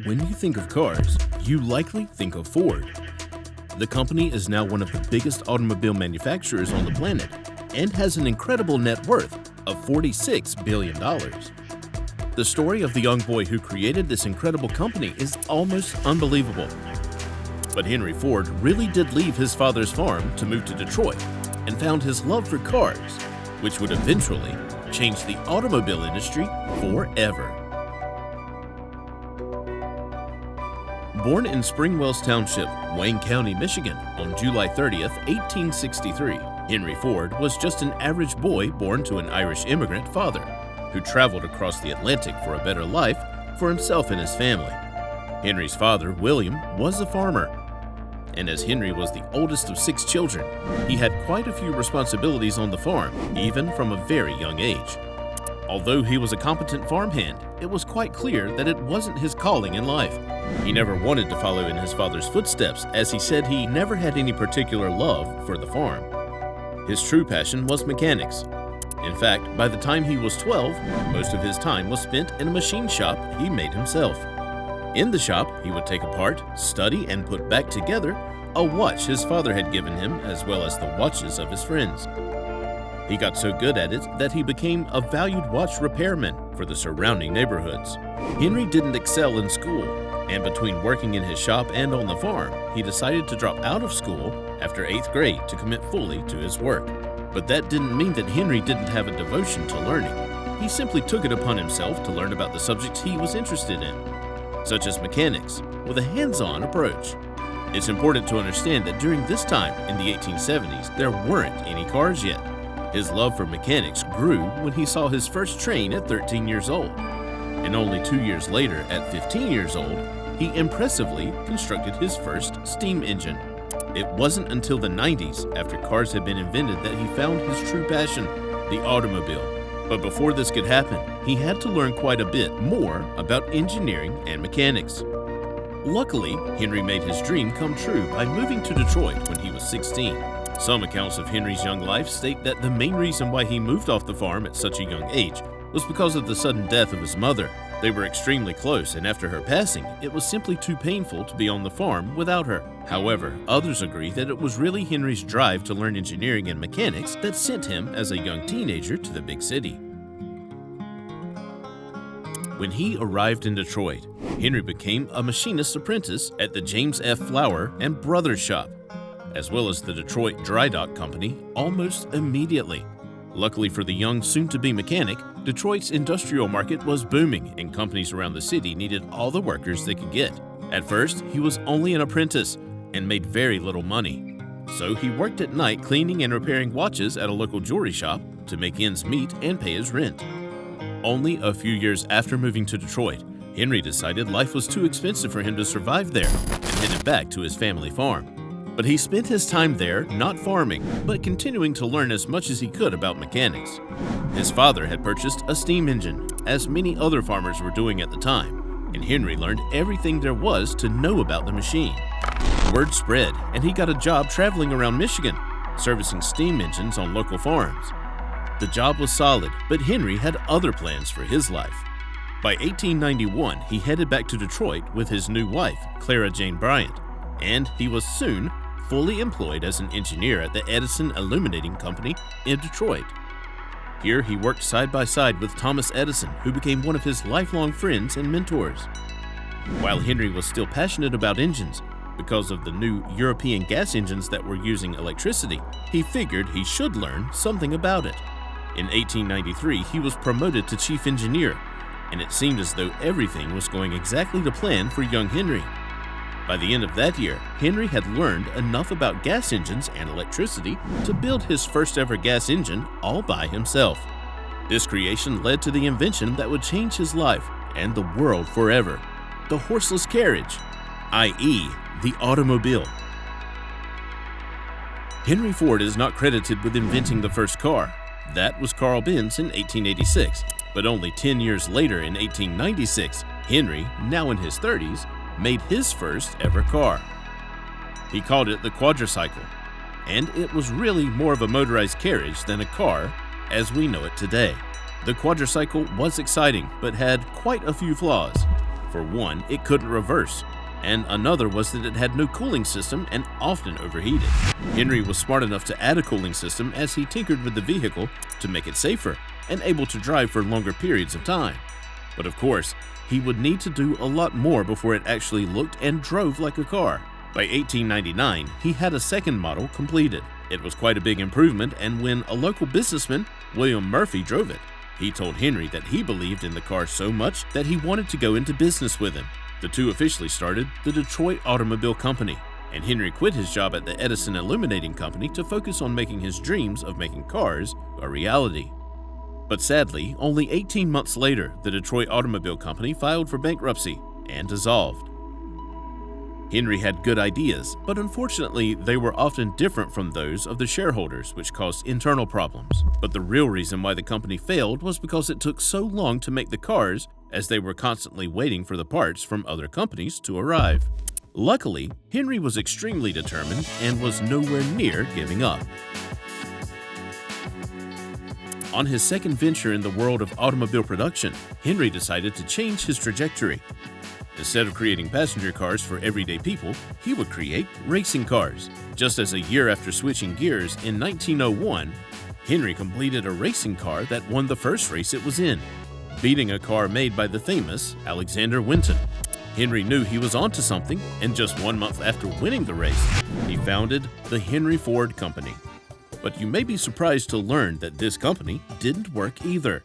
When you think of cars, you likely think of Ford. The company is now one of the biggest automobile manufacturers on the planet and has an incredible net worth of $46 billion. The story of the young boy who created this incredible company is almost unbelievable. But Henry Ford really did leave his father's farm to move to Detroit and found his love for cars, which would eventually change the automobile industry forever. Born in Spring Wells Township, Wayne County, Michigan, on July 30th, 1863, Henry Ford was just an average boy born to an Irish immigrant father who traveled across the Atlantic for a better life for himself and his family. Henry's father, William, was a farmer, and as Henry was the oldest of 6 children, he had quite a few responsibilities on the farm, even from a very young age. Although he was a competent farmhand, it was quite clear that it wasn't his calling in life. He never wanted to follow in his father's footsteps, as he said he never had any particular love for the farm. His true passion was mechanics. In fact, by the time he was 12, most of his time was spent in a machine shop he made himself. In the shop, he would take apart, study, and put back together a watch his father had given him, as well as the watches of his friends. He got so good at it that he became a valued watch repairman for the surrounding neighborhoods. Henry didn't excel in school, and between working in his shop and on the farm, he decided to drop out of school after 8th grade to commit fully to his work. But that didn't mean that Henry didn't have a devotion to learning. He simply took it upon himself to learn about the subjects he was interested in, such as mechanics, with a hands-on approach. It's important to understand that during this time, in the 1870s, there weren't any cars yet. His love for mechanics grew when he saw his first train at 13 years old. And only 2 years later, at 15 years old, he impressively constructed his first steam engine. It wasn't until the 90s, after cars had been invented, that he found his true passion, the automobile. But before this could happen, he had to learn quite a bit more about engineering and mechanics. Luckily, Henry made his dream come true by moving to Detroit when he was 16. Some accounts of Henry's young life state that the main reason why he moved off the farm at such a young age was because of the sudden death of his mother. They were extremely close, and after her passing, it was simply too painful to be on the farm without her. However, others agree that it was really Henry's drive to learn engineering and mechanics that sent him as a young teenager to the big city. When he arrived in Detroit, Henry became a machinist apprentice at the James F. Flower and Brothers shop, as well as the Detroit Dry Dock Company, almost immediately. Luckily for the young soon-to-be mechanic, Detroit's industrial market was booming and companies around the city needed all the workers they could get. At first, he was only an apprentice and made very little money. So he worked at night cleaning and repairing watches at a local jewelry shop to make ends meet and pay his rent. Only a few years after moving to Detroit, Henry decided life was too expensive for him to survive there and headed back to his family farm. But he spent his time there not farming, but continuing to learn as much as he could about mechanics. His father had purchased a steam engine, as many other farmers were doing at the time, and Henry learned everything there was to know about the machine. Word spread, and he got a job traveling around Michigan, servicing steam engines on local farms. The job was solid, but Henry had other plans for his life. By 1891, he headed back to Detroit with his new wife, Clara Jane Bryant, and he was soon fully employed as an engineer at the Edison Illuminating Company in Detroit. Here he worked side by side with Thomas Edison, who became one of his lifelong friends and mentors. While Henry was still passionate about engines, because of the new European gas engines that were using electricity, he figured he should learn something about it. In 1893, he was promoted to chief engineer, and it seemed as though everything was going exactly to plan for young Henry. By the end of that year, Henry had learned enough about gas engines and electricity to build his first ever gas engine all by himself. This creation led to the invention that would change his life and the world forever: the horseless carriage, i.e., the automobile. Henry Ford is not credited with inventing the first car. That was Carl Benz in 1886, but only 10 years later in 1896, Henry, now in his 30s, made his first ever car. He called it the quadricycle, and it was really more of a motorized carriage than a car as we know it today. The quadricycle was exciting, but had quite a few flaws. For one, it couldn't reverse, and another was that it had no cooling system and often overheated. Henry was smart enough to add a cooling system as he tinkered with the vehicle to make it safer and able to drive for longer periods of time. But of course, he would need to do a lot more before it actually looked and drove like a car. By 1899, he had a second model completed. It was quite a big improvement, and when a local businessman, William Murphy, drove it, he told Henry that he believed in the car so much that he wanted to go into business with him. The two officially started the Detroit Automobile Company, and Henry quit his job at the Edison Illuminating Company to focus on making his dreams of making cars a reality. But sadly, only 18 months later, the Detroit Automobile Company filed for bankruptcy and dissolved. Henry had good ideas, but unfortunately, they were often different from those of the shareholders, which caused internal problems. But the real reason why the company failed was because it took so long to make the cars, as they were constantly waiting for the parts from other companies to arrive. Luckily, Henry was extremely determined and was nowhere near giving up. On his second venture in the world of automobile production, Henry decided to change his trajectory. Instead of creating passenger cars for everyday people, he would create racing cars. Just as a year after switching gears in 1901, Henry completed a racing car that won the first race it was in, beating a car made by the famous Alexander Winton. Henry knew he was onto something, and just 1 month after winning the race, he founded the Henry Ford Company. But you may be surprised to learn that this company didn't work either.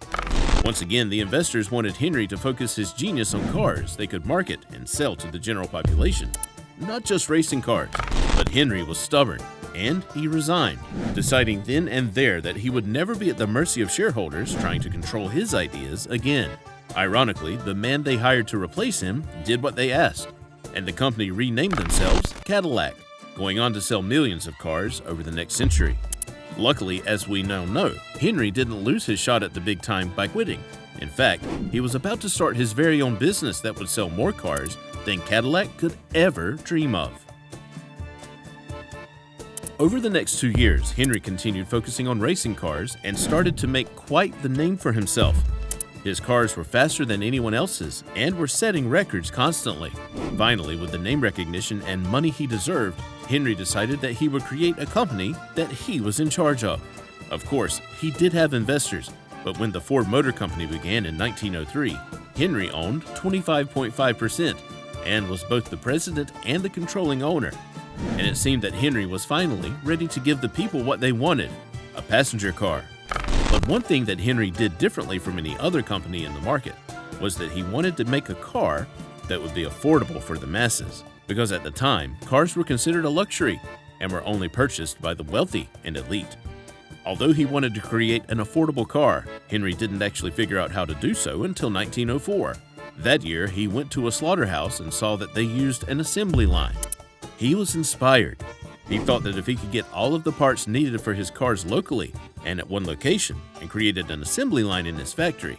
Once again, the investors wanted Henry to focus his genius on cars they could market and sell to the general population, not just racing cars. But Henry was stubborn, and he resigned, deciding then and there that he would never be at the mercy of shareholders trying to control his ideas again. Ironically, the man they hired to replace him did what they asked, and the company renamed themselves Cadillac, going on to sell millions of cars over the next century. Luckily, as we now know, Henry didn't lose his shot at the big time by quitting. In fact, he was about to start his very own business that would sell more cars than Cadillac could ever dream of. Over the next 2 years, Henry continued focusing on racing cars and started to make quite the name for himself. His cars were faster than anyone else's and were setting records constantly. Finally, with the name recognition and money he deserved, Henry decided that he would create a company that he was in charge of. Of course, he did have investors, but when the Ford Motor Company began in 1903, Henry owned 25.5% and was both the president and the controlling owner. And it seemed that Henry was finally ready to give the people what they wanted, a passenger car. But one thing that Henry did differently from any other company in the market was that he wanted to make a car that would be affordable for the masses. Because at the time, cars were considered a luxury and were only purchased by the wealthy and elite. Although he wanted to create an affordable car, Henry didn't actually figure out how to do so until 1904. That year, he went to a slaughterhouse and saw that they used an assembly line. He was inspired. He thought that if he could get all of the parts needed for his cars locally and at one location and created an assembly line in his factory,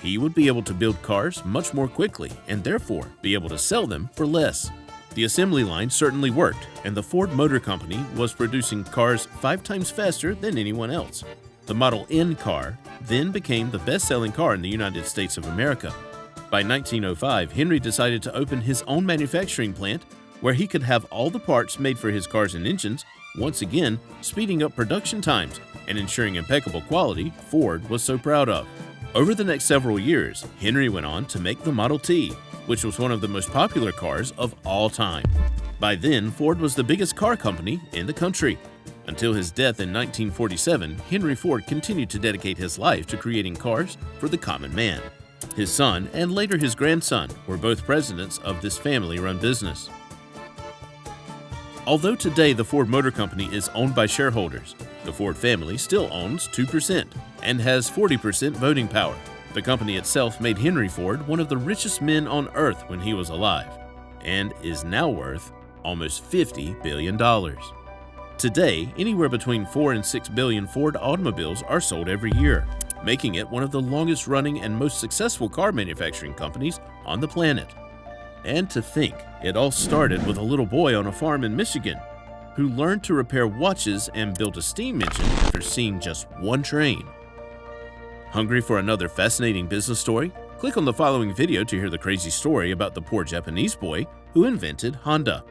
he would be able to build cars much more quickly and therefore be able to sell them for less. The assembly line certainly worked, and the Ford Motor Company was producing cars 5 times faster than anyone else. The Model N car then became the best-selling car in the United States of America. By 1905, Henry decided to open his own manufacturing plant where he could have all the parts made for his cars and engines, once again speeding up production times and ensuring impeccable quality Ford was so proud of. Over the next several years, Henry went on to make the Model T, which was one of the most popular cars of all time. By then, Ford was the biggest car company in the country. Until his death in 1947, Henry Ford continued to dedicate his life to creating cars for the common man. His son, and later his grandson, were both presidents of this family-run business. Although today the Ford Motor Company is owned by shareholders, the Ford family still owns 2% and has 40% voting power. The company itself made Henry Ford one of the richest men on earth when he was alive, and is now worth almost $50 billion. Today, anywhere between 4 and 6 billion Ford automobiles are sold every year, making it one of the longest-running and most successful car manufacturing companies on the planet. And to think, it all started with a little boy on a farm in Michigan who learned to repair watches and build a steam engine after seeing just one train. Hungry for another fascinating business story? Click on the following video to hear the crazy story about the poor Japanese boy who invented Honda.